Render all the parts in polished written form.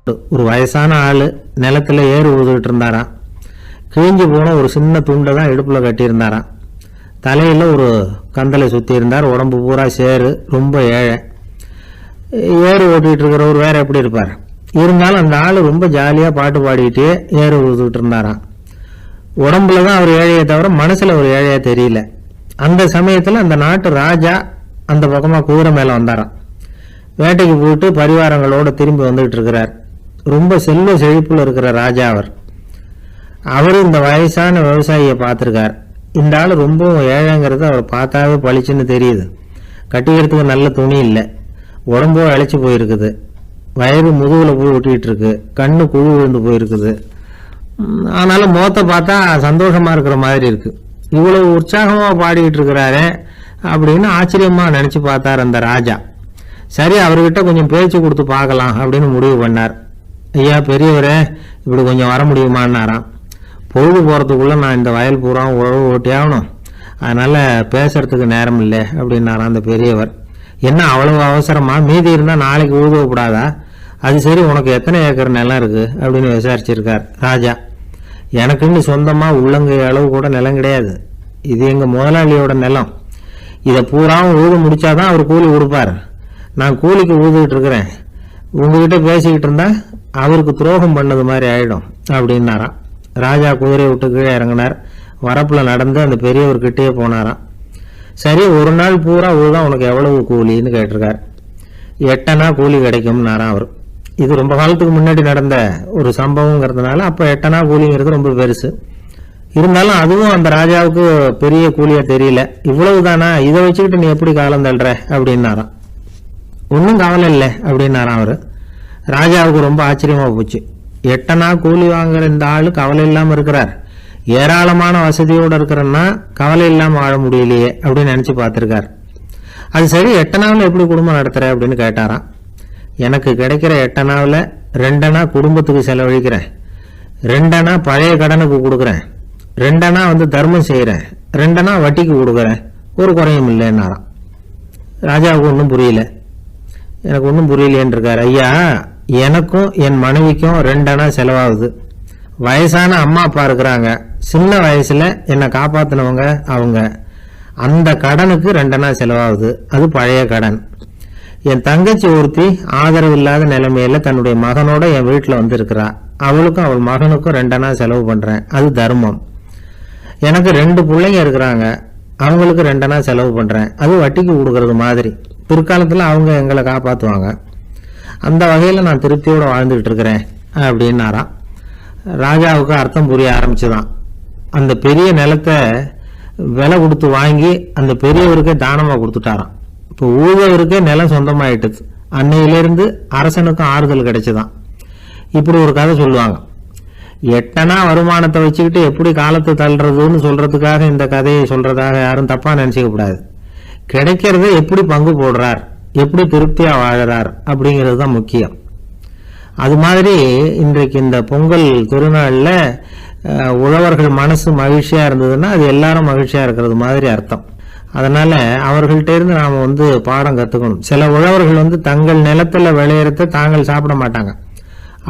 ஒரு வயசான ஆள் நிலத்தில் ஏறு உழுதுகிட்டு இருந்தாராம். கிழிஞ்சு போன ஒரு சின்ன துண்டை தான் இடுப்பில் கட்டியிருந்தாராம். தலையில் ஒரு கந்தலை சுற்றி இருந்தார். உடம்பு பூரா சேரு, ரொம்ப ஏழை. ஏறு ஓட்டிகிட்டு இருக்கிறவர் வேறு எப்படி இருப்பார்? இருந்தாலும் அந்த ஆள் ரொம்ப ஜாலியாக பாட்டு பாடிக்கிட்டே ஏறு உழுதுகிட்டு இருந்தாராம். உடம்புல தான் அவர் ஏழையை தவிர மனசில் ஒரு ஏழையாக தெரியல. அந்த சமயத்தில் அந்த நாட்டு ராஜா அந்த பக்கமாக குதிரை மேலே வந்தாராம். வேட்டைக்கு போயிட்டு பரிவாரங்களோடு திரும்பி வந்துகிட்டு இருக்கிறார். ரொம்ப செல்வ செழிப்பில் இருக்கிற ராஜா அவர் இந்த வயசான விவசாயியை பார்த்துருக்கார். இந்த ஆள் ரொம்பவும் ஏழைங்கிறது அவர் பார்த்தாவே பளிச்சுன்னு தெரியுது. கட்டிக்கிறதுக்கு நல்ல துணி இல்லை, உடம்போ இழைச்சி போயிருக்குது, வயிறு முதுகில் போய் ஒட்டிகிட்டு இருக்கு, கண்ணு குழு விழுந்து போயிருக்குது. ஆனாலும் முகத்தை பார்த்தா சந்தோஷமாக இருக்கிற மாதிரி இருக்கு. இவ்வளவு உற்சாகமாக பாடிக்கிட்டு இருக்கிறாரே அப்படின்னு ஆச்சரியமாக நினச்சி பார்த்தார் அந்த ராஜா. சரி, அவர்கிட்ட கொஞ்சம் பேச்சு கொடுத்து பார்க்கலாம் அப்படின்னு முடிவு பண்ணார். ஐயா பெரியவரே, இப்படி கொஞ்சம் வர முடியுமான்னாராம். பொழுது போகிறதுக்குள்ளே நான் இந்த வயல் பூரா உழவு ஓட்டி ஆகணும், அதனால் பேசுறதுக்கு நேரம் இல்லை அப்படின்னாராம் அந்த பெரியவர். என்ன அவ்வளவு அவசரமா? மீதி இருந்தால் நாளைக்கு உழுதப்படாதா? அது சரி, உனக்கு எத்தனை ஏக்கர் நிலம் இருக்குது அப்படின்னு விசாரிச்சிருக்கார் ராஜா. எனக்குன்னு சொந்தமாக உள்ளங்கை அளவு கூட நிலம் கிடையாது. இது எங்கள் முதலாளியோட நிலம். இதை பூராவும் உழுது முடிச்சாதான் அவர் கூலி கொடுப்பார். நான் கூலிக்கு உழுதுகிட்டு இருக்கிறேன். உங்ககிட்ட பேசிக்கிட்டு இருந்தா அவருக்கு துரோகம் பண்ணது மாதிரி ஆயிடும் அப்படின்னாராம். ராஜா குதிரையை விட்டு கீழே இறங்கினார். வரப்பில் நடந்து அந்த பெரியவர்கிட்டயே போனாராம். சரி, ஒரு நாள் பூரா உழுதா உனக்கு எவ்வளவு கூலின்னு கேட்டிருக்கார். 8 அணா கூலி கிடைக்கும்னாராம் அவர். இது ரொம்ப காலத்துக்கு முன்னாடி நடந்த ஒரு சம்பவங்கிறதுனால அப்போ 8 அணா கூலிங்கிறது ரொம்ப பெருசு. இருந்தாலும் அதுவும் அந்த ராஜாவுக்கு பெரிய கூலியா தெரியல. இவ்வளவு தானா, இதை வச்சுக்கிட்டு நீ எப்படி காலம் தள்ளுற அப்படின்னாராம். ஒன்றும் கவலை இல்லை அப்படின்னாராம் அவர். ராஜாவுக்கு ரொம்ப ஆச்சரியமா போச்சு. 8 அணா கூலி வாங்குற இந்த ஆளு கவலை இல்லாமல் இருக்கிறார், ஏராளமான வசதியோடு இருக்கிறன்னா கவலை இல்லாமல் வாழ முடியலையே அப்படின்னு நினச்சி பார்த்துருக்கார். அது சரி, 8 அணாவில் எப்படி குடும்பம் நடத்துகிற அப்படின்னு கேட்டாராம். எனக்கு கிடைக்கிற 8 அணாவில் 2 அணா குடும்பத்துக்கு செலவழிக்கிறேன், 2 அணா பழைய கடனுக்கு கொடுக்குறேன், 2 அணா தர்மம் செய்கிறேன், 2 அணா வட்டிக்கு கொடுக்குறேன், ஒரு குறையும் இல்லைன்னாராம். ராஜாவுக்கு ஒன்றும் புரியல. எனக்கு ஒன்றும் புரியலேன்னு இருக்கார். ஐயா, எனக்கும் என் மனைவிக்கும் 2 அணா செலவாகுது. வயசான அம்மா அப்பா இருக்கிறாங்க, சின்ன வயசுல என்னை காப்பாத்தினவங்க அவங்க. அந்த கடனுக்கு 2 அணா செலவாகுது, அது பழைய கடன். என் தங்கச்சி ஒருத்தி ஆதரவு இல்லாத நிலைமையில தன்னுடைய மகனோட என் வீட்டில் வந்திருக்கிறா. அவளுக்கும் அவள் மகனுக்கும் 2 அணா செலவு பண்றேன், அது தர்மம். எனக்கு 2 பிள்ளைங்க இருக்கிறாங்க, அவங்களுக்கு 2 அணா செலவு பண்றேன், அது வட்டிக்கு கொடுக்கறது மாதிரி. பிற்காலத்தில் அவங்க எங்களை காப்பாற்றுவாங்க. அந்த வகையில் நான் திருப்தியோடு வாழ்ந்துகிட்டு இருக்கிறேன் அப்படின்னாராம். ராஜாவுக்கு அர்த்தம் புரிய ஆரம்பிச்சுதான். அந்த பெரிய நிலத்தை விலை கொடுத்து வாங்கி அந்த பெரியவருக்கே தானமாக கொடுத்துட்டாராம். இப்போ ஊழவருக்கே நிலம் சொந்தமாயிட்டுது. அன்னையிலிருந்து அரசனுக்கும் ஆறுதல் கிடைச்சுதான். இப்படி ஒரு கதை சொல்லுவாங்க. 8 அணா வருமானத்தை வச்சுக்கிட்டு எப்படி காலத்தை தள்ளுறதுன்னு சொல்றதுக்காக இந்த கதையை சொல்றதாக யாரும் தப்பா நினைச்சிக்க கூடாது. கிடைக்கிறத எப்படி பங்கு போடுறார், எப்படி திருப்தியா வாழறார் அப்படிங்கிறது தான் முக்கியம். அது மாதிரி இன்றைக்கு இந்த பொங்கல் திருநாளில் உழவர்கள் மனசு மகிழ்ச்சியா இருந்ததுன்னா அது எல்லாரும் மகிழ்ச்சியா இருக்கிறது மாதிரி அர்த்தம். அதனால அவர்கள்ட்ட இருந்து நாம பாடம் கத்துக்கணும். சில உழவர்கள் தங்கள் நிலத்துல விளையிறத தாங்கள் சாப்பிட மாட்டாங்க,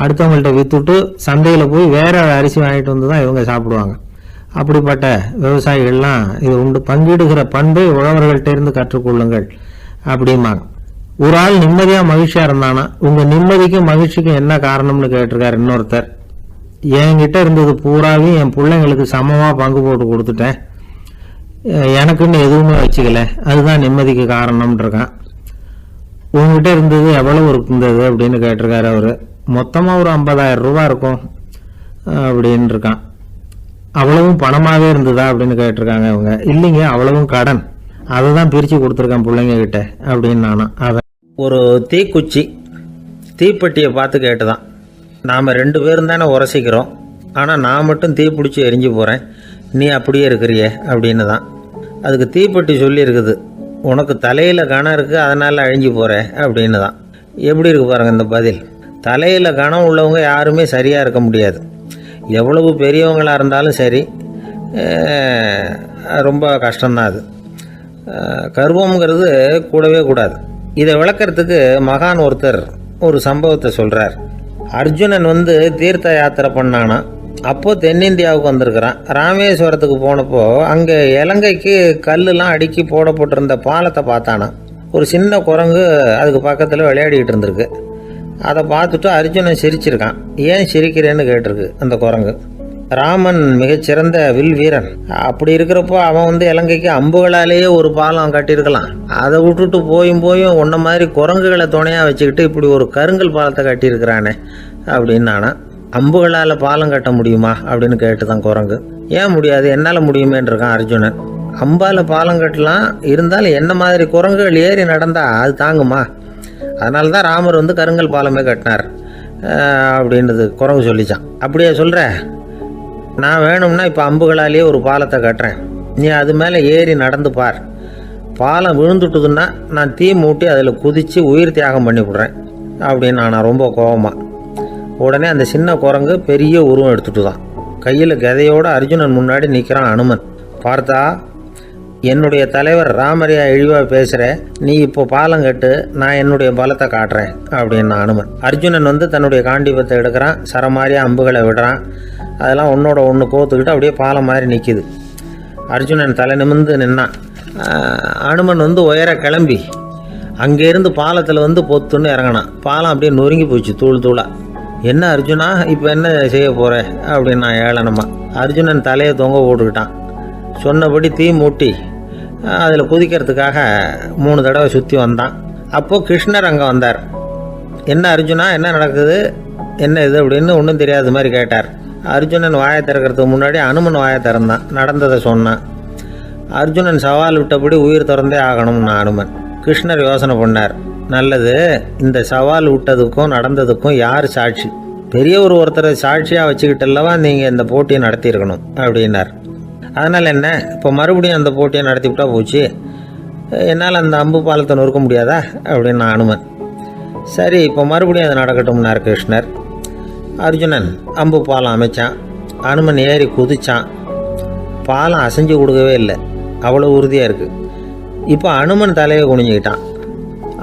அடுத்தவங்கள்ட்ட வித்துட்டு சந்தையில போய் வேற அரிசி வாங்கிட்டு வந்து தான் இவங்க சாப்பிடுவாங்க. அப்படிப்பட்ட விவசாயிகள்லாம் இது உண்டு. பங்கிடுகிற பண்பை உழவர்கள்ட்ட இருந்து கற்றுக்கொள்ளுங்கள் அப்படிம்பாங்க. ஒரு ஆள் நிம்மதியா மகிழ்ச்சியா இருந்தானா, உங்க நிம்மதிக்கும் மகிழ்ச்சிக்கும் என்ன காரணம்னு கேட்டிருக்காரு இன்னொருத்தர். என்கிட்ட இருந்தது பூராவையும் என் பிள்ளைங்களுக்கு சமமா பங்கு போட்டு கொடுத்துட்டேன், எனக்குன்னு எதுவுமே வச்சுக்கல, அதுதான் நிம்மதிக்கு காரணம்னு இருக்கான். உங்ககிட்ட இருந்தது எவ்வளவு இருந்தது அப்படின்னு கேட்டிருக்காரு அவரு. மொத்தமா ஒரு 50,000 ரூபாய் இருக்கும் அப்படின்னு இருக்கான். அவ்வளவும் பணமாவே இருந்ததா அப்படின்னு கேட்டிருக்காங்க அவங்க. இல்லைங்க, அவ்வளவும் கடன், அதை தான் பிரித்து கொடுத்துருக்கேன் பிள்ளைங்க கிட்ட அப்படின்னு நானும். அதை ஒரு தீக்குச்சி தீப்பெட்டியை பார்த்து கேட்டுதான், நாம் 2 பேரும் தானே உரசிக்கிறோம், ஆனால் நான் மட்டும் தீ பிடிச்சி எரிஞ்சு போகிறேன், நீ அப்படியே இருக்கிறியே அப்படின்னு தான். அதுக்கு தீப்பெட்டி சொல்லியிருக்குது, உனக்கு தலையில் கணம் இருக்குது அதனால் அழிஞ்சு போகிற அப்படின்னு தான். எப்படி இருக்கு பாருங்கள் இந்த பதில். தலையில் கணம் உள்ளவங்க யாருமே சரியாக இருக்க முடியாது. எவ்வளவு பெரியவங்களாக இருந்தாலும் சரி, ரொம்ப கஷ்டம்தான் அது. கர்வம்ங்கிறது கூடவே கூடாது. இதை விளக்கிறதுக்கு மகான் ஒருத்தர் ஒரு சம்பவத்தை சொல்கிறார். அர்ஜுனன் தீர்த்த யாத்திரை பண்ணானா. அப்போது தென்னிந்தியாவுக்கு வந்திருக்கிறான். ராமேஸ்வரத்துக்கு போனப்போ அங்கே இலங்கைக்கு கல்லுலாம் அடுக்கி போடப்பட்டிருந்த பாலத்தை பார்த்தானா. ஒரு சின்ன குரங்கு அதுக்கு பக்கத்தில் விளையாடிக்கிட்டு இருந்திருக்கு. அதை பார்த்துட்டு அர்ஜுனன் சிரிச்சிருக்கான். ஏன் சிரிக்கிறேன்னு கேட்டிருக்கு அந்த குரங்கு. ராமன் மிகச்சிறந்த வில் வீரன். அப்படி இருக்கிறப்போ அவன் இலங்கைக்கு அம்புகளாலேயே ஒரு பாலம் கட்டியிருக்கலாம். அதை விட்டுட்டு போயும் உன்ன மாதிரி குரங்குகளை துணையாக வச்சுக்கிட்டு இப்படி ஒரு கருங்கல் பாலத்தை கட்டியிருக்கிறானே அப்படின்னு நானா. அம்புகளால் பாலம் கட்ட முடியுமா அப்படின்னு கேட்டு தான் குரங்கு. ஏன் முடியாது, என்னால் முடியுமேன்றிருக்கான் அர்ஜுனன். அம்பால் பாலம் கட்டலாம், இருந்தாலும் என்ன மாதிரி குரங்குகள் ஏறி நடந்தால் அது தாங்குமா? அதனால தான் ராமர் கருங்கல் பாலமே கட்டினார் அப்படின்றது குரங்கு சொல்லிச்சான். அப்படியே சொல்கிற, நான் வேணும்னா இப்போ அம்புகளாலேயே ஒரு பாலத்தை கட்டுறேன், நீ அது மேலே ஏறி நடந்து பார். பாலம் விழுந்துட்டுதுன்னா நான் தீ மூட்டி அதில் குதித்து உயிர் தியாகம் பண்ணி விட்றேன் அப்படின்னு நான் ரொம்ப கோபமாக. உடனே அந்த சின்ன குரங்கு பெரிய உருவம் எடுத்துட்டு தான் கையில் கதையோடு அர்ஜுனன் முன்னாடி நிற்கிறான் அனுமன். பார்த்தா, என்னுடைய தலைவர் ராமரையா இழிவாக பேசுகிற, நீ இப்போ பாலம் கட்டு, நான் என்னுடைய பலத்தை காட்டுறேன் அப்படின்னா அனுமன். அர்ஜுனன் தன்னுடைய காண்டிபத்தை எடுக்கிறான், சரமாரியாக அம்புகளை விடுறான். அதெல்லாம் ஒன்றோட ஒன்று கோத்துக்கிட்டு அப்படியே பாலம் மாதிரி நிற்கிது. அர்ஜுனன் தலை நிமிர்ந்து நின்னான். அனுமன் உயர கிளம்பி அங்கேருந்து பாலத்தில் பொத்துன்னு இறங்கினான். பாலம் அப்படியே நொறுங்கி போச்சு தூள் தூளாக. என்ன அர்ஜுனா, இப்போ என்ன செய்ய போகிற அப்படின்னா ஏளனமா. அர்ஜுனன் தலையை தொங்க போட்டுக்கிட்டான். சொன்னபடி தீ மூட்டி அதில் குதிக்கிறதுக்காக 3 தடவை சுற்றி வந்தான். அப்போது கிருஷ்ணர் அங்கே வந்தார். என்ன அர்ஜுனா, என்ன நடக்குது, என்ன இது அப்படின்னு ஒன்றும் தெரியாத மாதிரி கேட்டார். அர்ஜுனன் வாயை திறக்கிறதுக்கு முன்னாடி அனுமன் வாயை திறந்தான், நடந்ததை சொன்னான். அர்ஜுனன் சவால் விட்டபடி உயிர் திறந்தே ஆகணும்னா அனுமன். கிருஷ்ணர் யோசனை பண்ணார். நல்லது, இந்த சவால் விட்டதுக்கும் நடந்ததுக்கும் யார் சாட்சி? பெரிய ஒருத்தரை சாட்சியாக வச்சுக்கிட்டல்லவா நீங்கள் இந்த போட்டியை நடத்தியிருக்கணும் அப்படின்னார். அதனால் என்ன, இப்போ மறுபடியும் அந்த போட்டியை நடத்திவிட்டா போச்சு, என்னால் அந்த அம்பு பாலத்தை நொறுக்க முடியாதா அப்படின்னு அனுமன். சரி, இப்போ மறுபடியும் அது நடக்கட்டும்னார் கிருஷ்ணர். அர்ஜுனன் அம்பு பாலம் அமைச்சான். அனுமன் ஏறி குதிச்சான். பாலம் அசைஞ்சு கொடுக்கவே இல்லை, அவ்வளோ உறுதியாக இருக்குது. இப்போ அனுமன் தலையை குனிஞ்சிக்கிட்டான்.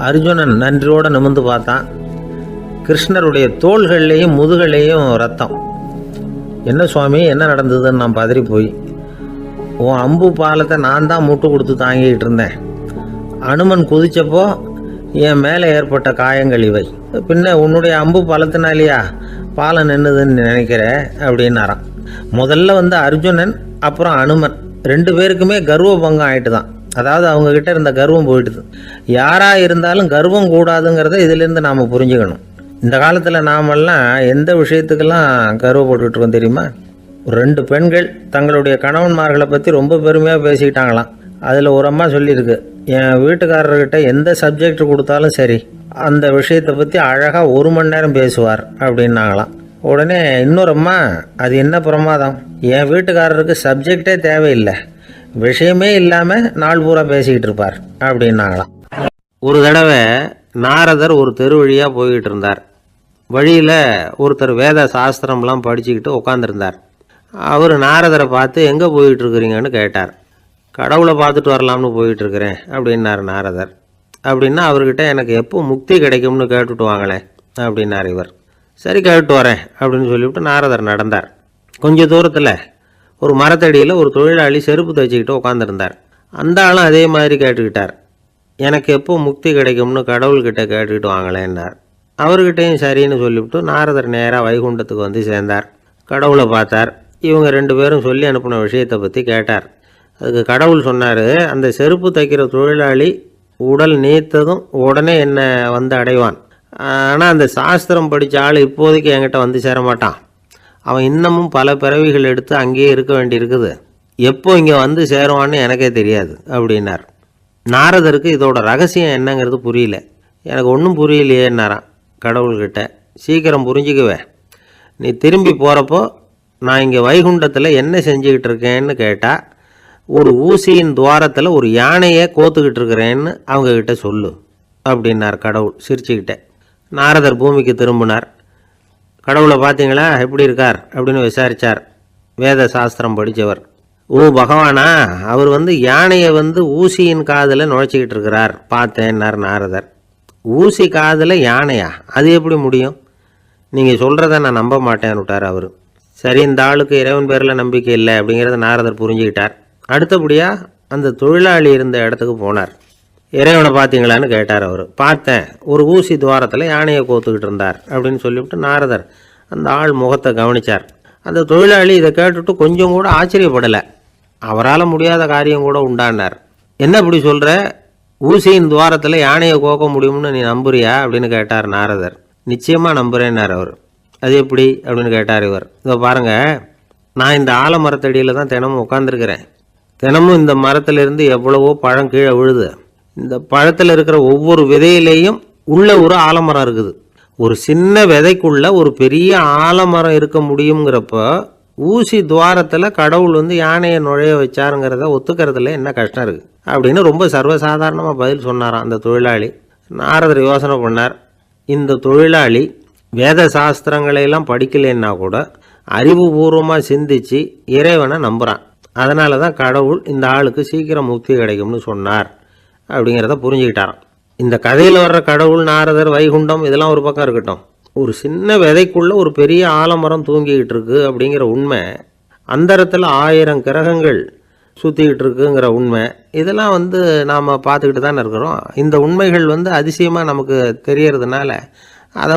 அர்ஜுனன் நன்றியோடு நிமிர்ந்து பார்த்தான். கிருஷ்ணருடைய தோள்கள்லேயும் முதுகள்லேயும் ரத்தம். என்ன சுவாமி, என்ன நடந்ததுன்னு நான் பதறி போய், உன் அம்பு பாலத்தை நான் தான் முட்டு கொடுத்து தாங்கிக்கிட்டு இருந்தேன். அனுமன் குதித்தப்போ என் மேலே ஏற்பட்ட காயங்கள் இவை. பின்ன உன்னுடைய அம்பு பாலத்தினாலேயா பாலம் நின்றுதுன்னு நினைக்கிற அப்படின்னாரான். முதல்ல அர்ஜுனன் அப்புறம் அனுமன் 2 பேருக்குமே கர்வ பங்கம் ஆகிட்டு தான். அதாவது அவங்கக்கிட்ட இருந்த கர்வம் போயிட்டுது. யாராக இருந்தாலும் கர்வம் கூடாதுங்கிறத இதிலேருந்து நாம் புரிஞ்சுக்கணும். இந்த காலத்தில் நாமெல்லாம் எந்த விஷயத்துக்கெல்லாம் கர்வப்பட்டுருக்கோம் தெரியுமா? 2 பெண்கள் தங்களுடைய கணவன்மார்களை பற்றி ரொம்ப பெருமையாக பேசிக்கிட்டாங்களாம். அதில் ஒரு அம்மா சொல்லியிருக்கு, என் வீட்டுக்காரர்கிட்ட எந்த சப்ஜெக்ட் கொடுத்தாலும் சரி அந்த விஷயத்தை பற்றி அழகாக 1 மணி நேரம் பேசுவார் அப்படின்னாங்களாம். உடனே இன்னொரு அம்மா, அது என்ன பிரமாதம், என் வீட்டுக்காரருக்கு சப்ஜெக்டே தேவையில்லை, விஷயமே இல்லாமல் நாள் பூரா பேசிக்கிட்டு இருப்பார் அப்படின்னாங்களாம். ஒரு தடவை நாரதர் ஒரு தெரு வழியாக போய்கிட்டு இருந்தார். வழியில் ஒருத்தர் வேத சாஸ்திரம்லாம் படிச்சுக்கிட்டு உட்காந்துருந்தார். அவர் நாரதரை பார்த்து எங்கே போயிட்டுருக்குறீங்கன்னு கேட்டார். கடவுளை பார்த்துட்டு வரலாம்னு போயிட்டுருக்கிறேன் அப்படின்னார் நாரதர். அப்படின்னா அவர்கிட்ட எனக்கு எப்போ முக்தி கிடைக்கும்னு கேட்டுட்டு வாங்களேன் அப்படின்னார் இவர். சரி, கேட்டு வரேன் அப்படின்னு சொல்லிவிட்டு நாரதர் நடந்தார். கொஞ்சம் தூரத்தில் ஒரு மரத்தடியில் ஒரு தொழிலாளி செருப்பு தைச்சிக்கிட்டு உட்காந்துருந்தார். அந்த ஆளும் அதே மாதிரி கேட்டுக்கிட்டார். எனக்கு எப்போ முக்தி கிடைக்கும்னு கடவுள்கிட்ட கேட்டுக்கிட்டு வாங்களேன்னார். அவர்கிட்டையும் சரின்னு சொல்லிவிட்டு நாரதர் நேராக வைகுண்டத்துக்கு சேர்ந்தார். கடவுளை பார்த்தார். இவங்க 2 பேரும் சொல்லி அனுப்பின விஷயத்தை பற்றி கேட்டார். அதுக்கு கடவுள் சொன்னார், அந்த செருப்பு தைக்கிற தொழிலாளி உடல் நீத்ததும் உடனே என்னை அடைவான். ஆனால் அந்த சாஸ்திரம் படித்த ஆள் இப்போதைக்கு என்கிட்ட சேர மாட்டான். அவன் இன்னமும் பல பிறவிகள் எடுத்து அங்கேயே இருக்க வேண்டியிருக்குது. எப்போ இங்கே சேருவான்னு எனக்கே தெரியாது அப்படின்னார். நாரதருக்கு இதோட ரகசியம் என்னங்கிறது புரியல. எனக்கு ஒன்றும் புரியலையேன்னாரான் கடவுள்கிட்ட. சீக்கிரம் புரிஞ்சுக்குவேன், நீ திரும்பி போகிறப்போ நான் இங்கே வைகுண்டத்தில் என்ன செஞ்சுக்கிட்டு இருக்கேன்னு கேட்டால், ஒரு ஊசியின் துவாரத்தில் ஒரு யானையை கோத்துக்கிட்டு இருக்கிறேன்னு அவங்கக்கிட்ட சொல்லு அப்படின்னார் கடவுள் சிரிச்சுக்கிட்டே. நாரதர் பூமிக்கு திரும்பினார். கடவுளை பார்த்தீங்களா, எப்படி இருக்கார் அப்படின்னு விசாரித்தார். வேத சாஸ்திரம் படித்தவர். ஓ பகவானா, அவர் யானையை ஊசியின் காதில் நுழைச்சிக்கிட்டு இருக்கிறார் பார்த்தேன்னார் நாரதர். ஊசி காதில் யானையா, அது எப்படி முடியும்? நீங்கள் சொல்கிறத நான் நம்ப மாட்டேன்னு விட்டார் அவர். சரி, இந்த ஆளுக்கு இறைவன் பேரில் நம்பிக்கை இல்லை அப்படிங்கிறத நாரதர் புரிஞ்சுக்கிட்டார். அடுத்தபடியாக அந்த தொழிலாளி இருந்த இடத்துக்கு போனார். இறைவனை பார்த்தீங்களான்னு கேட்டார் அவர். பார்த்தேன், ஒரு ஊசி துவாரத்தில் யானையை கோத்துக்கிட்டு இருந்தார் அப்படின்னு சொல்லிவிட்டு நாரதர் அந்த ஆள் முகத்தை கவனித்தார். அந்த தொழிலாளி இதை கேட்டுட்டு கொஞ்சம் கூட ஆச்சரியப்படலை. அவரால் முடியாத காரியம் கூட உண்டானார். என்ன இப்படி சொல்கிற, ஊசியின் துவாரத்தில் யானையை கோக்க முடியும்னு நீ நம்புறியா அப்படின்னு கேட்டார் நாரதர். நிச்சயமாக நம்புகிறேன்னார் அவர். அது எப்படி அப்படின்னு கேட்டார் இவர். இதோ பாருங்கள், நான் இந்த ஆலமரத்தடியில் தான் தினமும் உட்காந்துருக்கிறேன். தினமும் இந்த மரத்திலிருந்து எவ்வளவோ பழம் கீழே விழுது. இந்த பழத்தில் இருக்கிற ஒவ்வொரு விதையிலேயும் உள்ள ஒரு ஆலமரம் இருக்குது. ஒரு சின்ன விதைக்குள்ள ஒரு பெரிய ஆலமரம் இருக்க முடியுங்கிறப்ப ஊசி துவாரத்தில் கடவுள் யானையை நுழைய வச்சாருங்கிறத ஒத்துக்கிறதுல என்ன கஷ்டம் இருக்குது அப்படின்னு ரொம்ப சர்வசாதாரணமாக பதில் சொன்னாராம் அந்த தொழிலாளி. நாரதர் யோசனை பண்ணார். இந்த தொழிலாளி வேத சாஸ்திரங்களையெல்லாம் படிக்கலைன்னா கூட அறிவுபூர்வமாக சிந்தித்து இறைவனை நம்புகிறான். அதனால தான் கடவுள் இந்த ஆளுக்கு சீக்கிரம் முக்தி கிடைக்கும்னு சொன்னார் அப்படிங்கிறத புரிஞ்சுக்கிட்டாராம். இந்த கதையில் வர்ற கடவுள், நாரதர், வைகுண்டம் இதெல்லாம் ஒரு பக்கம் இருக்கட்டும், ஒரு சின்ன விதைக்குள்ளே ஒரு பெரிய ஆலமரம் தூங்கிக்கிட்டு இருக்கு அப்படிங்கிற உண்மை, அந்தரத்தில் 1000 கிரகங்கள் சுற்றிக்கிட்டு இருக்குங்கிற உண்மை, இதெல்லாம் நாம் பார்த்துக்கிட்டு தானே இருக்கிறோம். இந்த உண்மைகள் அதிசயமாக நமக்கு தெரியறதுனால அதை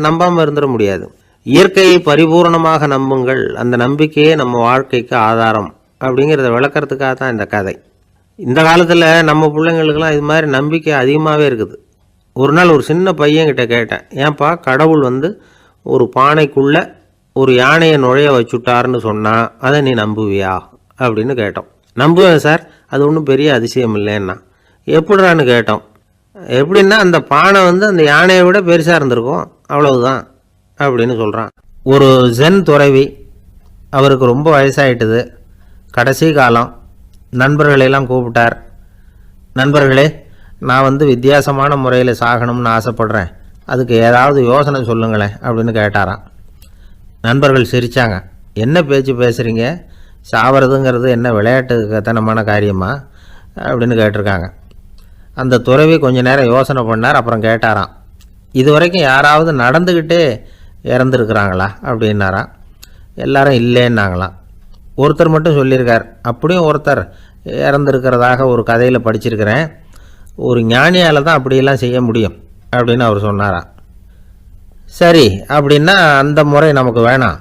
நம்பாமல் இருந்துட முடியாது. இயற்கையை பரிபூர்ணமாக நம்புங்கள், அந்த நம்பிக்கையே நம்ம வாழ்க்கைக்கு ஆதாரம் அப்படிங்கிறத விளக்கிறதுக்காக தான் இந்த கதை. இந்த காலத்தில் நம்ம பிள்ளைங்களுக்கெல்லாம் இது மாதிரி நம்பிக்கை அதிகமாகவே இருக்குது. ஒரு நாள் ஒரு சின்ன பையன்கிட்ட கேட்டேன், ஏன்பா கடவுள் ஒரு பானைக்குள்ளே ஒரு யானையை நுழைய வச்சுட்டாருன்னு சொன்னால் அதை நீ நம்புவியா அப்படின்னு கேட்டோம். நம்புவேன் சார், அது ஒன்றும் பெரிய அதிசயம் இல்லைன்னா. எப்படிறான்னு கேட்டோம். எப்படின்னா அந்த பானை அந்த யானையை விட பெருசாக இருந்திருக்கும், அவ்வளவுதான் அப்படின்னு சொல்கிறான். ஒரு ஜென் துறவி, அவருக்கு ரொம்ப வயசாகிட்டுது, கடைசி காலம். நண்பர்களெல்லாம் கூப்பிட்டார். நண்பர்களே, நான் வித்தியாசமான முறையில் சாகணும்னு ஆசைப்படுறேன், அதுக்கு ஏதாவது யோசனை சொல்லுங்களேன் அப்படின்னு கேட்டாராம். நண்பர்கள் சிரித்தாங்க. என்ன பேச்சு பேசுகிறீங்க, சாவறதுங்கிறது என்ன விளையாட்டுத்தனமான காரியமா அப்படின்னு கேட்டிருக்காங்க. அந்த துறவி கொஞ்ச நேரம் யோசனை பண்ணார். அப்புறம் கேட்டாராம், இது வரைக்கும் யாராவது நடந்துக்கிட்டே இறந்துருக்குறாங்களா அப்படின்னாராம். எல்லாரும் இல்லைன்னாங்களாம். ஒருத்தர் மட்டும் சொல்லியிருக்கார். அப்படியும் ஒருத்தர் இறந்துருக்கிறதாக ஒரு கதையில் படிச்சிருக்கிறேன், ஒரு ஞானியால் தான் அப்படியெல்லாம் செய்ய முடியும் அப்படின்னு அவர் சொன்னாராம். சரி, அப்படின்னா அந்த முறை நமக்கு வேணாம்,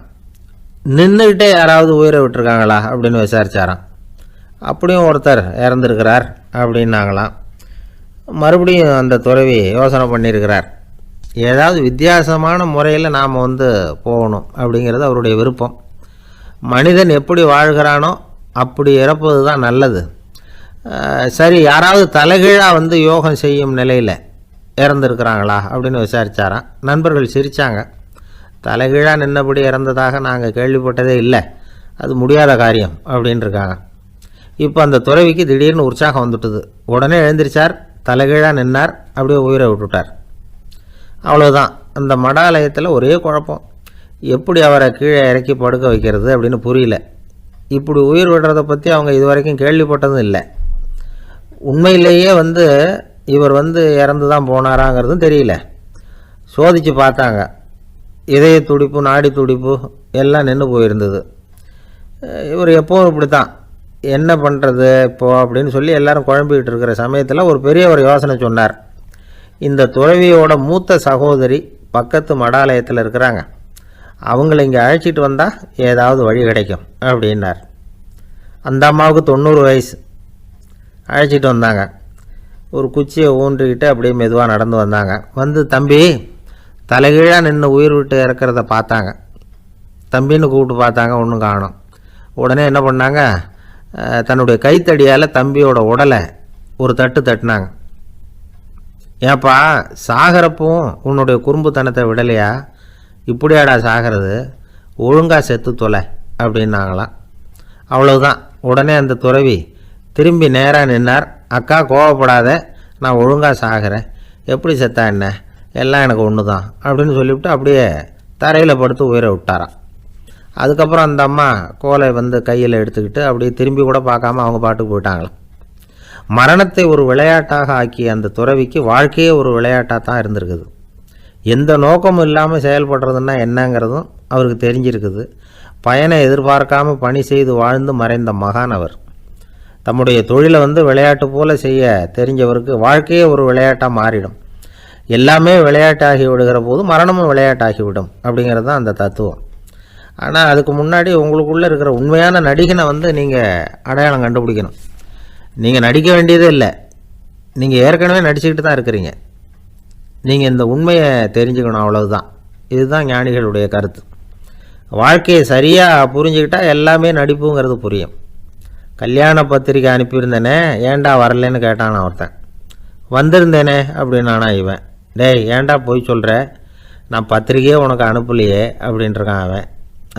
நின்றுக்கிட்டே யாராவது உயிரை விட்டுருக்காங்களா அப்படின்னு விசாரித்தாராம். அப்படியும் ஒருத்தர் இறந்துருக்கிறார் அப்படின்னாங்களாம். மறுபடியும் அந்த துறவி யோசனை பண்ணியிருக்கிறார். ஏதாவது வித்தியாசமான முறையில் நாம் போகணும் அப்படிங்கிறது அவருடைய விருப்பம். மனிதன் எப்படி வாழ்கிறானோ அப்படி இறப்பது தான் நல்லது. சரி, யாராவது தலைகீழாக யோகம் செய்யும் நிலையில் இறந்துருக்கிறாங்களா அப்படின்னு விசாரித்தாராம். நண்பர்கள் சிரித்தாங்க. தலைகீழாக நின்னபடி இறந்ததாக நாங்கள் கேள்விப்பட்டதே இல்லை, அது முடியாத காரியம் அப்படின்ட்டுருக்காங்க. இப்போ அந்த துறவிக்கு திடீர்னு உற்சாகம் வந்துட்டுது. உடனே எழுந்திரிச்சார், தலைகீழாக நின்னார், அப்படியே உயிரை விட்டுட்டார். அவ்வளோதான். அந்த மடாலயத்தில் ஒரே குழப்பம். எப்படி அவரை கீழே இறக்கி படுக்க வைக்கிறது அப்படின்னு புரியல. இப்படி உயிர் விடுறதை பற்றி அவங்க இது வரைக்கும் கேள்விப்பட்டதும் இல்லை. உண்மையிலேயே இவர் இறந்து தான் போனாராங்கிறதும் தெரியல. சோதித்து பார்த்தாங்க. இதய துடிப்பு, நாடி துடிப்பு எல்லாம் நின்று போயிருந்தது. இவர் எப்போவும் இப்படி தான், என்ன பண்ணுறது இப்போது அப்படின்னு சொல்லி எல்லாரும் குழம்பிக்கிட்டு இருக்கிற சமயத்தில் ஒரு பெரியவர் யோசனை சொன்னார். இந்த துறவியோட மூத்த சகோதரி பக்கத்து மடாலயத்தில் இருக்கிறாங்க, அவங்கள இங்கே அழைச்சிட்டு வந்தால் ஏதாவது வழி கிடைக்கும் அப்படின்னார். அந்த அம்மாவுக்கு 90 வயசு. அழைச்சிட்டு வந்தாங்க. ஒரு குச்சியை ஊன்றிக்கிட்டு அப்படியே மெதுவாக நடந்து வந்தாங்க. தம்பி, தலைகீழாக நின்று உயிர் விட்டு இறக்கிறத பார்த்தாங்க. தம்பின்னு கூப்பிட்டு பார்த்தாங்க, ஒன்றும் காணோம். உடனே என்ன பண்ணாங்க, தன்னுடைய கைத்தடியால் தம்பியோட உடலை ஒரு தட்டு தட்டினாங்க. ஏப்பா, சாகிறப்பவும் உன்னுடைய குறும்புத்தனத்தை விடலையா, இப்படியாடா சாகிறது, ஒழுங்காக செத்து தொலை அப்படின்னாங்களாம். அவ்வளவுதான். உடனே அந்த துறவி திரும்பி நேராக நின்னார். அக்கா, கோவப்படாத, நான் ஒழுங்காக சாகிறேன், எப்படி செத்தா என்ன, எல்லாம் எனக்கு ஒன்று தான் அப்படின்னு சொல்லிவிட்டு அப்படியே தரையில் படுத்து உயிரை விட்டாராம். அதுக்கப்புறம் அந்த அம்மா கோலை கையில் எடுத்துக்கிட்டு அப்படியே திரும்பி கூட பார்க்காம அவங்க பாட்டுக்கு போயிட்டாங்களாம். மரணத்தை ஒரு விளையாட்டாக ஆக்கிய அந்த துறவிக்கு வாழ்க்கையே ஒரு விளையாட்டாக தான் இருந்திருக்குது. எந்த நோக்கமும் இல்லாமல் செயல்படுறதுன்னா என்னங்கிறதும் அவருக்கு தெரிஞ்சிருக்குது. பயனை எதிர்பார்க்காம பணி செய்து வாழ்ந்து மறைந்த மகான் அவர். தம்முடைய தொழிலை விளையாட்டு போல செய்ய தெரிஞ்சவருக்கு வாழ்க்கையே ஒரு விளையாட்டாக மாறிடும். எல்லாமே விளையாட்டாகி விடுகிற போது மரணமும் விளையாட்டாகிவிடும் அப்படிங்கிறது தான் அந்த தத்துவம். ஆனால் அதுக்கு முன்னாடி உங்களுக்குள்ளே இருக்கிற உண்மையான நடிகனை நீங்கள் அடையாளம் கண்டுபிடிக்கணும். நீங்கள் நடிக்க வேண்டியதே இல்லை, நீங்கள் ஏற்கனவே நடிச்சுக்கிட்டு தான் இருக்கிறீங்க. நீங்கள் இந்த உண்மையை தெரிஞ்சுக்கணும், அவ்வளவுதான். இதுதான் ஞானிகளுடைய கருத்து. வாழ்க்கையை சரியாக புரிஞ்சுக்கிட்டால் எல்லாமே நடிப்புங்கிறது புரியும். கல்யாண பத்திரிக்கை அனுப்பியிருந்தேனே, ஏன்டா வரலன்னு கேட்டான் ஒருத்தன். வந்திருந்தேனே அப்படின்னானா இவன். டேய், ஏன்டா போய் சொல்கிற, நான் பத்திரிக்கையே உனக்கு அனுப்பலையே அப்படின்ட்டுருக்கான் அவன்.